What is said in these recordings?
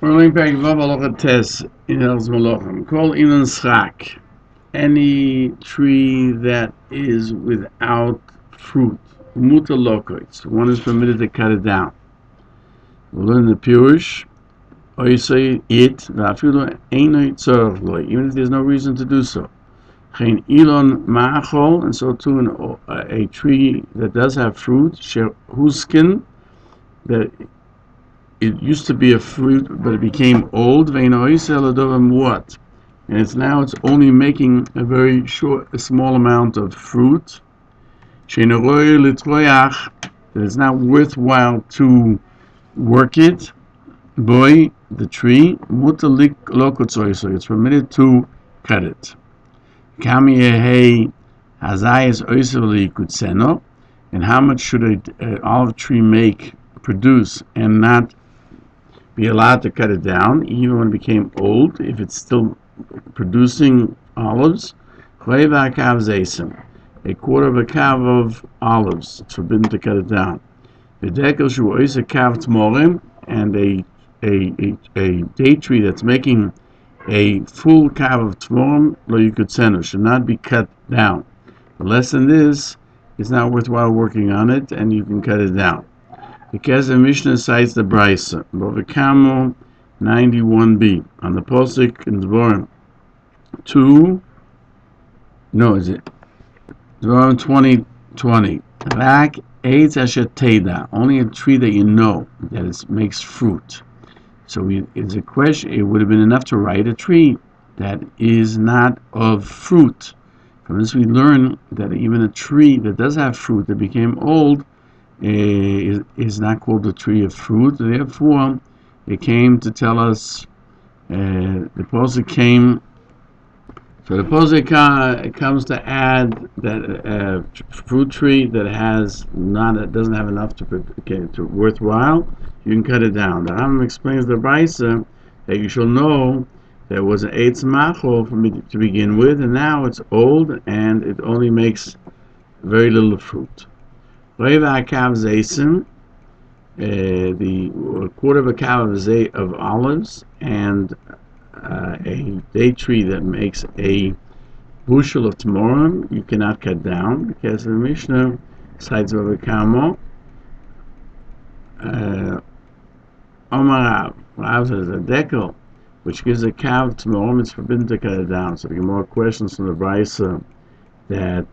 We're learning back Halacha Tes in Hilchos Melochim. Call inan schak, any tree that is without fruit. Muta lokoitz. One is permitted to cut it down. We'll learn the Peirush. Or you say it, even if there's no reason to do so. Machon, and so too a tree that does have fruit, whose skin that it used to be a fruit, but it became old. And it's only making a very small amount of fruit. That it's not worthwhile to work it. Boy, the tree, so it's permitted to cut it. And how much should an olive tree produce and not be allowed to cut it down, even when it became old, if it's still producing olives? A quarter of a cav of olives, it's forbidden to cut it down. And a date tree that's making a full cav of tmorim, should not be cut down. But less than this, it's not worthwhile working on it, and you can cut it down. Because the Mishnah cites the Brisa, Bovekamo 91b, on the Posik in Dvorim 20:20. Rak eitz asher teda, only a tree that you know that makes fruit. So it's a question. It would have been enough to write a tree that is not of fruit. From this, we learn that even a tree that does have fruit that became old is not called a tree of fruit. Therefore, it came to tell us the Posek came. So the Posek comes to add that fruit tree that doesn't have enough to worthwhile, you can cut it down. The Rambam explains the Brisa that you shall know there was an eitz machol to begin with, and now it's old and it only makes very little fruit. The quarter of a cav of olives and a date tree that makes a bushel of tmorim you cannot cut down, because the Mishnah cites over Kamo. Omar Rav says a dekel, which gives a cav of tmorim, it's forbidden to cut it down. So we get more questions from the Brisa that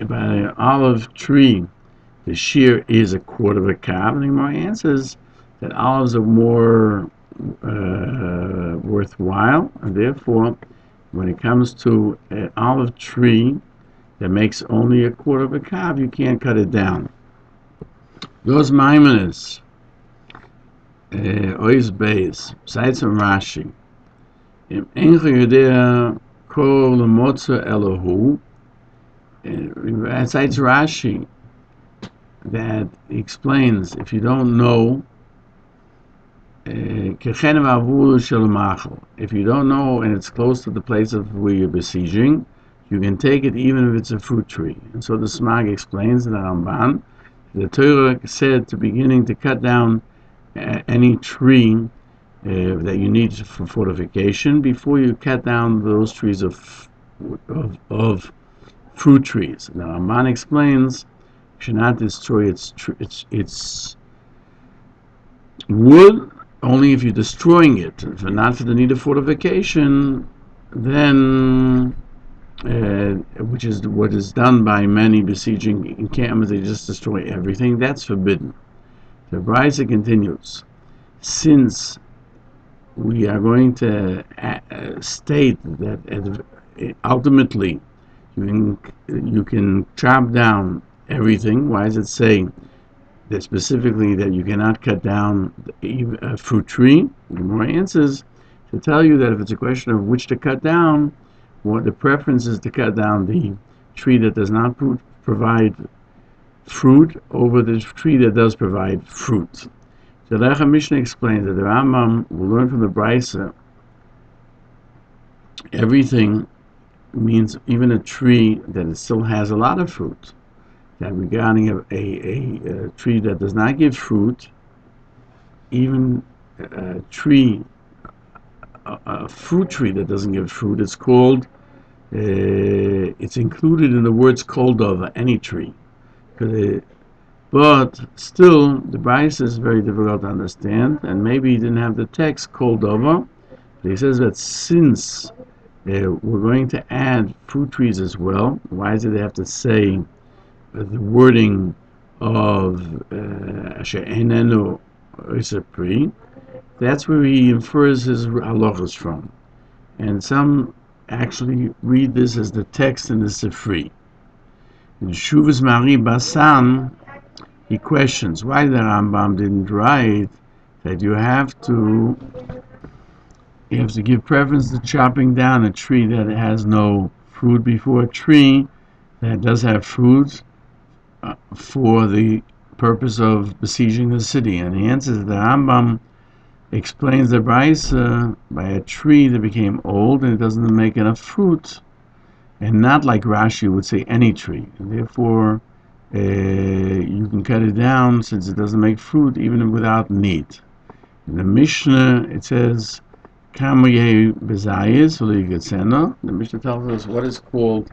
by an olive tree, the shiur is a quarter of a cav, and the Gemara answers that olives are more worthwhile, and therefore, when it comes to an olive tree that makes only a quarter of a cav, you can't cut it down. Those Maimonides, Ois Beis, cites from Rashi. Im Encho Yodea Kol Motza Elohu. It cites Rashi that explains, if you don't know, if you don't know and it's close to the place of where you're besieging, you can take it even if it's a fruit tree. And so the Smag explains in the Rambam, the Torah said to beginning to cut down any tree that you need for fortification before you cut down those trees of fruit trees. Now Rambam explains, you should not destroy its wood only if you're destroying it. If not for the need of fortification, then which is what is done by many besieging encampments, they just destroy everything. That's forbidden. The Brisa continues, since we are going to state that ultimately you can chop down everything. Why does it say that specifically that you cannot cut down a fruit tree? The Gemara answers to tell you that if it's a question of which to cut down, what the preference is to cut down the tree that does not provide fruit over the tree that does provide fruit. The Halacha Mishnah explains that the Rambam will learn from the Brisa everything means even a tree that it still has a lot of fruit. That regarding a tree that does not give fruit, even a tree, a fruit tree that doesn't give fruit, it's called, it's included in the words koldova, any tree. But still, the Bryce is very difficult to understand, and maybe he didn't have the text koldova. He says that since we're going to add fruit trees as well, why does it have to say the wording of Asher Einenu Isapri? That's where he infers his halachas from. And some actually read this as the text in the Sifri. In Shuvas Mari Basan, he questions why the Rambam didn't write that you have to give preference to chopping down a tree that has no fruit before a tree that does have fruit for the purpose of besieging the city. And he answers that the Rambam explains the Brisa by a tree that became old and it doesn't make enough fruit, and not like Rashi would say any tree. And therefore, you can cut it down since it doesn't make fruit even without need. In the Mishnah, it says, the Mishnah tells us what is called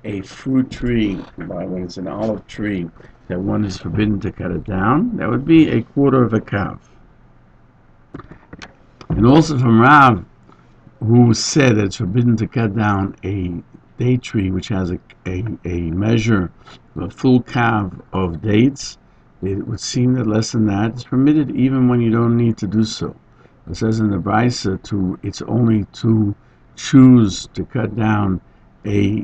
a fruit tree when it's an olive tree that one is forbidden to cut it down. That would be a quarter of a kav. And also from Rav, who said that it's forbidden to cut down a date tree which has a measure of a full kav of dates, it would seem that less than that is permitted even when you don't need to do so. It says in the Brisa it's only to choose to cut down a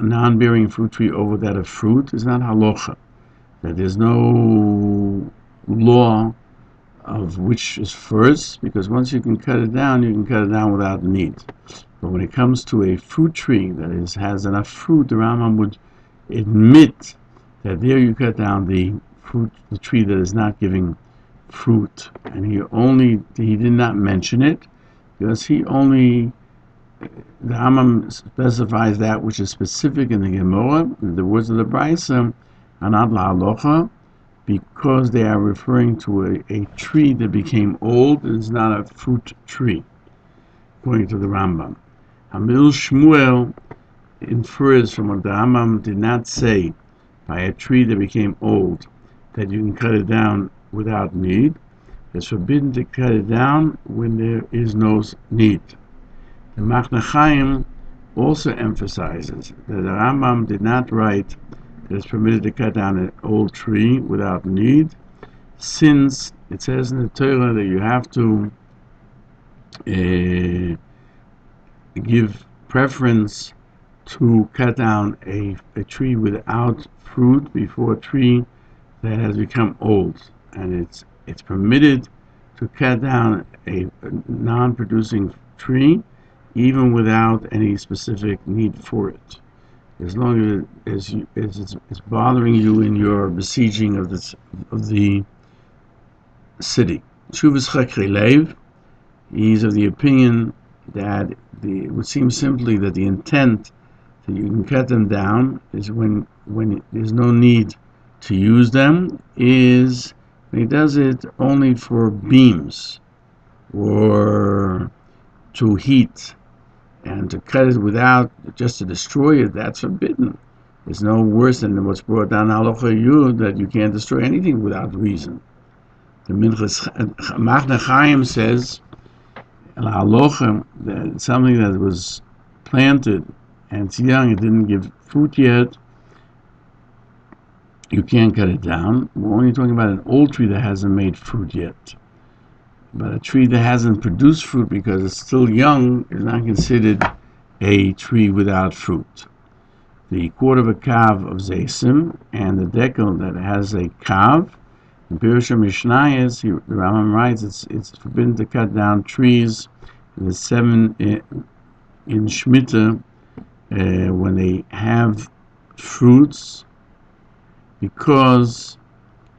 non-bearing fruit tree over that of fruit is not halacha. That there's no law of which is first, because once you can cut it down, you can cut it down without need. But when it comes to a fruit tree that has enough fruit, the Rambam would admit that there you cut down the tree that is not giving fruit, and he did not mention it because the Rambam specifies that which is specific in the Gemara. The words of the Brisa are not la'alocha because they are referring to a tree that became old and is not a fruit tree, according to the Rambam. Hamil Shmuel infers from what the Rambam did not say by a tree that became old that you can cut it down without need. It's forbidden to cut it down when there is no need. The Machon Nesher also emphasizes that the Rambam did not write that it's permitted to cut down an old tree without need, since it says in the Torah that you have to give preference to cut down a tree without fruit before a tree that has become old, and it's permitted to cut down a non-producing tree even without any specific need for it, as long as it's bothering you in your besieging of the city. Shuvas Chakri Lev, he's of the opinion that it would seem simply that the intent that you can cut them down is when there's no need to use them, is he does it only for beams or to heat, and to cut it without, just to destroy it, that's forbidden. It's no worse than what's brought down Halacha Yud, that you can't destroy anything without reason. The Machon Nesher says Halacha, that something that was planted and it's young, it didn't give fruit yet, you can't cut it down. We're only talking about an old tree that hasn't made fruit yet. But a tree that hasn't produced fruit because it's still young is not considered a tree without fruit. The quarter of a kav of zaysim and the decal that has a kav, in Peirush HaMeir, the Rambam writes it's forbidden to cut down trees in 7 in Shemitah when they have fruits, because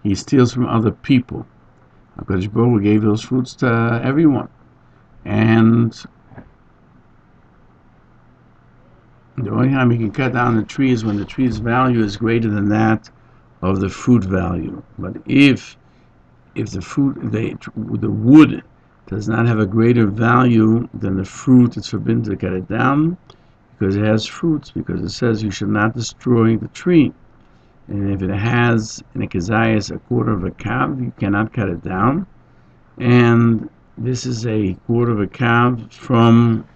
he steals from other people. HaKadosh Baruch Hu gave those fruits to everyone, and the only time you can cut down the tree is when the tree's value is greater than that of the fruit value. But if if the wood does not have a greater value than the fruit, it's forbidden to cut it down because it has fruits, because it says you should not destroy the tree. And if it has in a kezayis a quarter of a kav, you cannot cut it down. And this is a quarter of a kav from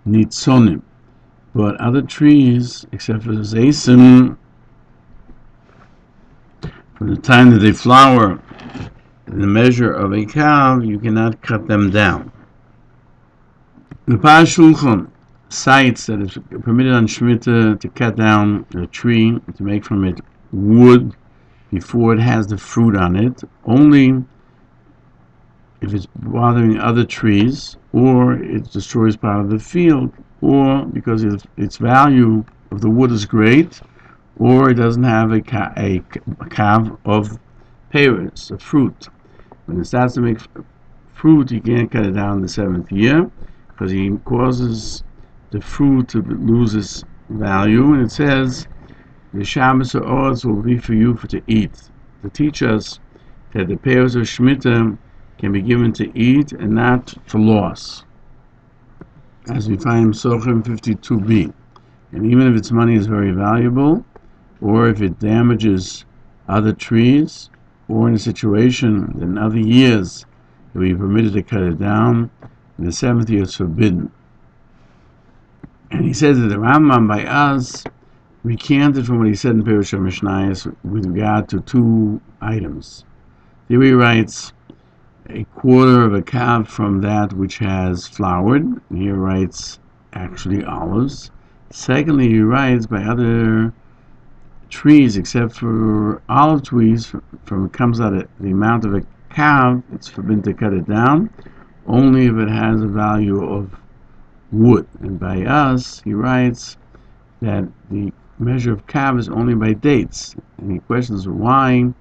nitzonim. But other trees, except for the zaysim, from the time that they flower, the measure of a kav, you cannot cut them down. The Shulchan cites that it's permitted on Shemitah to cut down a tree, to make from it wood before it has the fruit on it, only if it's bothering other trees, or it destroys part of the field, or because its value of the wood is great, or it doesn't have a kav of Peirush, a fruit. When it starts to make fruit, you can't cut it down in the 7th year, because he causes the fruit to lose its value. And it says, the Shabbos or Oz will be for you to eat, to teach us that the Peirush of Shemitah can be given to eat and not for loss, as we find in Melochim 52b. And even if its money is very valuable, or if it damages other trees, or in a situation that in other years it will be permitted to cut it down, in the 7th year it's forbidden. And he says that the Rambam by us recanted from what he said in Peirush HaMeir with regard to 2 items. Here he writes a quarter of a kav from that which has flowered. And here he writes actually olives. Secondly, he writes by other trees, except for olive trees, from it comes out the amount of a kav, it's forbidden to cut it down, only if it has a value of wood. And by us, he writes that the measure of kav is only by dates. And he questions why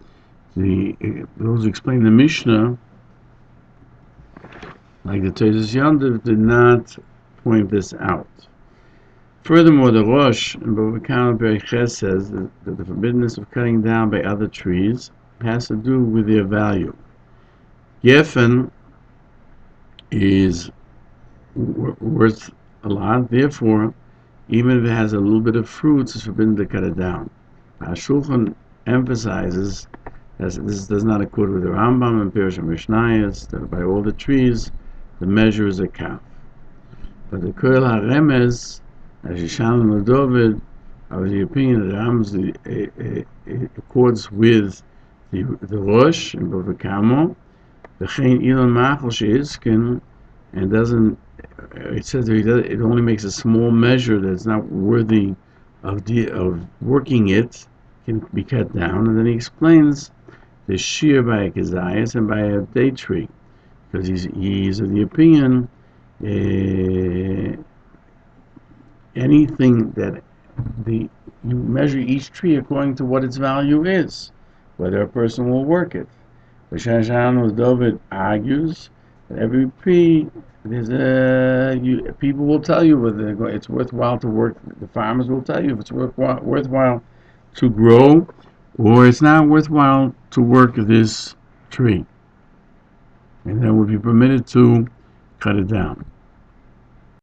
those who explain the Mishnah, like the Hilchos Yesodei, did not point this out. Furthermore, the Rosh in Bava Kama Perek Ches says that the forbiddenness of cutting down by other trees has to do with their value. Geffen is worth a lot, therefore, even if it has a little bit of fruits, it's forbidden to cut it down. Shulchan emphasizes that this does not accord with the Rambam and Peirush HaMeir, that by all the trees, the measure is a kav. But the Kohen HaRemez, as Yishan and David, are of the opinion that the Rambam accords with the Rosh and Bava Kama, the Chen Ilan Machal She'izkin, and doesn't. It says that it only makes a small measure that's not worthy of working it, can be cut down. And then he explains the shiur by a kezayis and by a date tree, because he's of the opinion anything that you measure each tree according to what its value is, whether a person will work it. Shashan David argues that every tree, people will tell you whether it's worthwhile to work. The farmers will tell you if it's worthwhile to grow, or it's not worthwhile to work this tree, and then would be permitted to cut it down.